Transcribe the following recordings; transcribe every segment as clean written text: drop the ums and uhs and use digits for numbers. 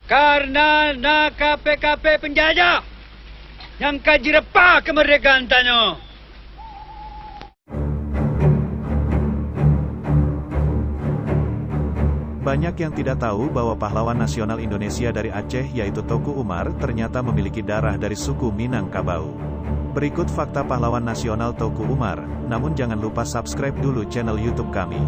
Karena na KPKP penjajah yang kajirepa kemerdekaan tanyo. Banyak yang tidak tahu bahwa pahlawan nasional Indonesia dari Aceh yaitu Teuku Umar ternyata memiliki darah dari suku Minangkabau. Berikut fakta pahlawan nasional Teuku Umar, namun jangan lupa subscribe dulu channel YouTube kami.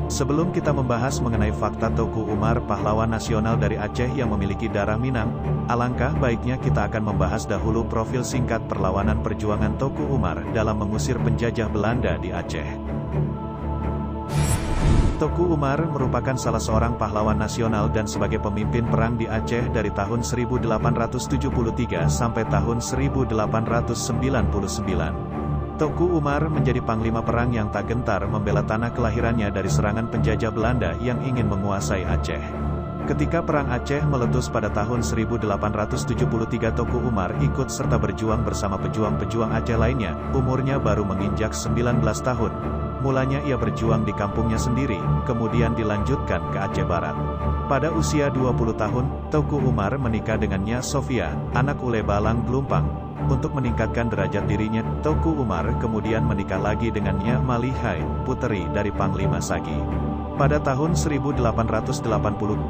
Sebelum kita membahas mengenai fakta Teuku Umar pahlawan nasional dari Aceh yang memiliki darah Minang, alangkah baiknya kita akan membahas dahulu profil singkat perlawanan perjuangan Teuku Umar dalam mengusir penjajah Belanda di Aceh. Teuku Umar merupakan salah seorang pahlawan nasional dan sebagai pemimpin perang di Aceh dari tahun 1873 sampai tahun 1899. Teuku Umar menjadi panglima perang yang tak gentar membela tanah kelahirannya dari serangan penjajah Belanda yang ingin menguasai Aceh. Ketika Perang Aceh meletus pada tahun 1873, Teuku Umar ikut serta berjuang bersama pejuang-pejuang Aceh lainnya. Umurnya baru menginjak 19 tahun. Mulanya ia berjuang di kampungnya sendiri, kemudian dilanjutkan ke Aceh Barat. Pada usia 20 tahun, Teuku Umar menikah dengan Nya Sofia, anak Ule Balang Gelumpang. Untuk meningkatkan derajat dirinya, Teuku Umar kemudian menikah lagi dengan Nya Malihai, puteri dari Panglima Sagi. Pada tahun 1880,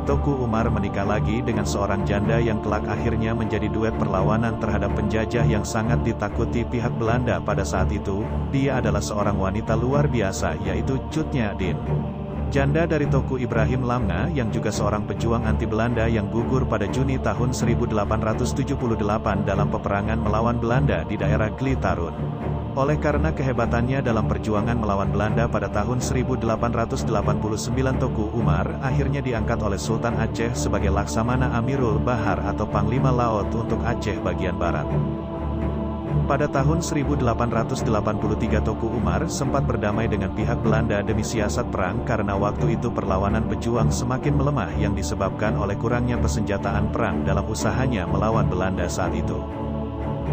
Teuku Umar menikah lagi dengan seorang janda yang kelak akhirnya menjadi duet perlawanan terhadap penjajah yang sangat ditakuti pihak Belanda pada saat itu. Dia adalah seorang wanita luar biasa yaitu Cut Nyak Dien. Janda dari Teuku Ibrahim Lamnga yang juga seorang pejuang anti Belanda yang gugur pada Juni tahun 1878 dalam peperangan melawan Belanda di daerah Glitarun. Oleh karena kehebatannya dalam perjuangan melawan Belanda pada tahun 1889, Teuku Umar akhirnya diangkat oleh Sultan Aceh sebagai Laksamana Amirul Bahar atau Panglima Laut untuk Aceh bagian barat. Pada tahun 1883 Teuku Umar sempat berdamai dengan pihak Belanda demi siasat perang karena waktu itu perlawanan pejuang semakin melemah yang disebabkan oleh kurangnya persenjataan perang dalam usahanya melawan Belanda saat itu.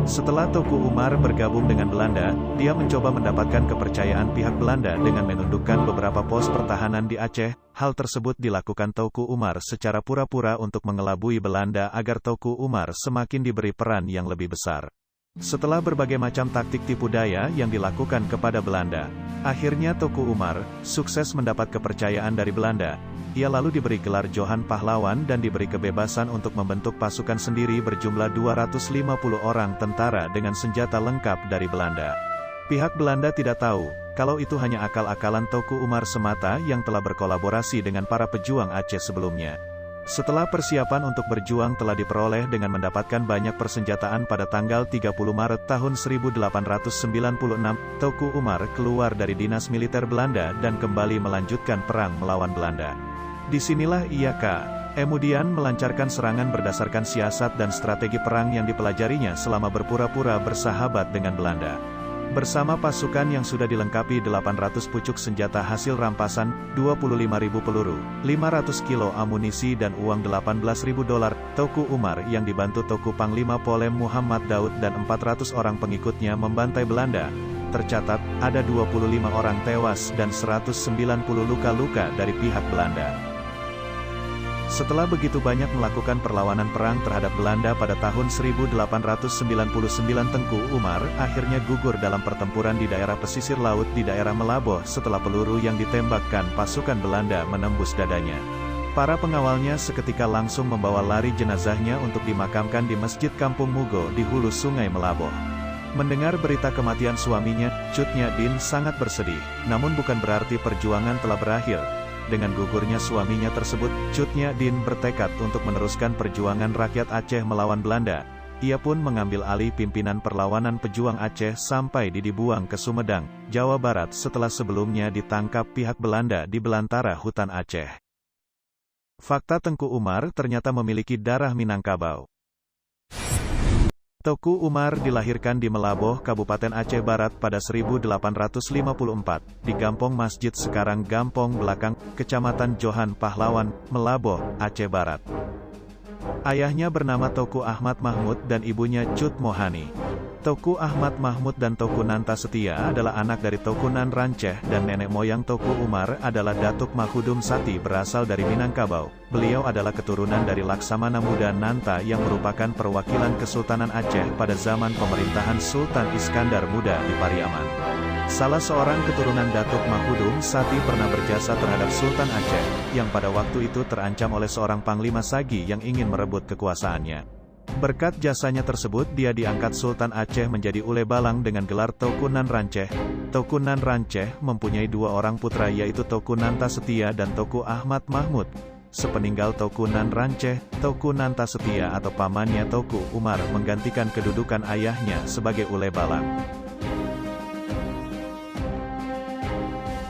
Setelah Teuku Umar bergabung dengan Belanda, dia mencoba mendapatkan kepercayaan pihak Belanda dengan menundukkan beberapa pos pertahanan di Aceh. Hal tersebut dilakukan Teuku Umar secara pura-pura untuk mengelabui Belanda agar Teuku Umar semakin diberi peran yang lebih besar. Setelah berbagai macam taktik tipu daya yang dilakukan kepada Belanda, akhirnya Teuku Umar sukses mendapat kepercayaan dari Belanda. Ia lalu diberi gelar Johan Pahlawan dan diberi kebebasan untuk membentuk pasukan sendiri berjumlah 250 orang tentara dengan senjata lengkap dari Belanda. Pihak Belanda tidak tahu kalau itu hanya akal-akalan Teuku Umar semata yang telah berkolaborasi dengan para pejuang Aceh sebelumnya. Setelah persiapan untuk berjuang telah diperoleh dengan mendapatkan banyak persenjataan pada tanggal 30 Maret tahun 1896, Teuku Umar keluar dari dinas militer Belanda dan kembali melanjutkan perang melawan Belanda. Disinilah ia kemudian melancarkan serangan berdasarkan siasat dan strategi perang yang dipelajarinya selama berpura-pura bersahabat dengan Belanda. Bersama pasukan yang sudah dilengkapi 800 pucuk senjata hasil rampasan, 25.000 peluru, 500 kilo amunisi dan uang $18.000, Teuku Umar yang dibantu Teuku Panglima Polem Muhammad Daud dan 400 orang pengikutnya membantai Belanda. Tercatat, ada 25 orang tewas dan 190 luka-luka dari pihak Belanda. Setelah begitu banyak melakukan perlawanan perang terhadap Belanda pada tahun 1899, Teuku Umar akhirnya gugur dalam pertempuran di daerah pesisir laut di daerah Melaboh setelah peluru yang ditembakkan pasukan Belanda menembus dadanya. Para pengawalnya seketika langsung membawa lari jenazahnya untuk dimakamkan di Masjid Kampung Mugo di hulu Sungai Melaboh. Mendengar berita kematian suaminya, Cut Nyak Dien sangat bersedih, namun bukan berarti perjuangan telah berakhir. Dengan gugurnya suaminya tersebut, Cut Nyak Dien bertekad untuk meneruskan perjuangan rakyat Aceh melawan Belanda. Ia pun mengambil alih pimpinan perlawanan pejuang Aceh sampai dibuang ke Sumedang, Jawa Barat setelah sebelumnya ditangkap pihak Belanda di belantara hutan Aceh. Fakta Teuku Umar ternyata memiliki darah Minangkabau. Teuku Umar dilahirkan di Melaboh, Kabupaten Aceh Barat pada 1854, di Gampong Masjid sekarang Gampong Belakang, Kecamatan Johan Pahlawan, Melaboh, Aceh Barat. Ayahnya bernama Teuku Ahmad Mahmud dan ibunya Cut Mohani. Teuku Ahmad Mahmud dan Teuku Nanta Setia adalah anak dari Teuku Nan Ranceh dan nenek moyang Teuku Umar adalah Datuk Mahudum Sati berasal dari Minangkabau. Beliau adalah keturunan dari Laksamana Muda Nanta yang merupakan perwakilan Kesultanan Aceh pada zaman pemerintahan Sultan Iskandar Muda di Pariaman. Salah seorang keturunan Datuk Mahudum Sati pernah berjasa terhadap Sultan Aceh, yang pada waktu itu terancam oleh seorang Panglima Sagi yang ingin merebut kekuasaannya. Berkat jasanya tersebut dia diangkat Sultan Aceh menjadi Ule Balang dengan gelar Teuku Nan Ranceh. Teuku Nan Ranceh mempunyai dua orang putra yaitu Teuku Nanta Setia dan Teuku Ahmad Mahmud. Sepeninggal Teuku Nan Ranceh, Teuku Nanta Setia atau pamannya Teuku Umar menggantikan kedudukan ayahnya sebagai Ule Balang.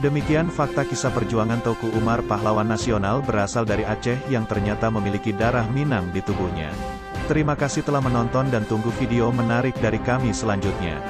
Demikian fakta kisah perjuangan Teuku Umar, pahlawan nasional berasal dari Aceh yang ternyata memiliki darah Minang di tubuhnya. Terima kasih telah menonton dan tunggu video menarik dari kami selanjutnya.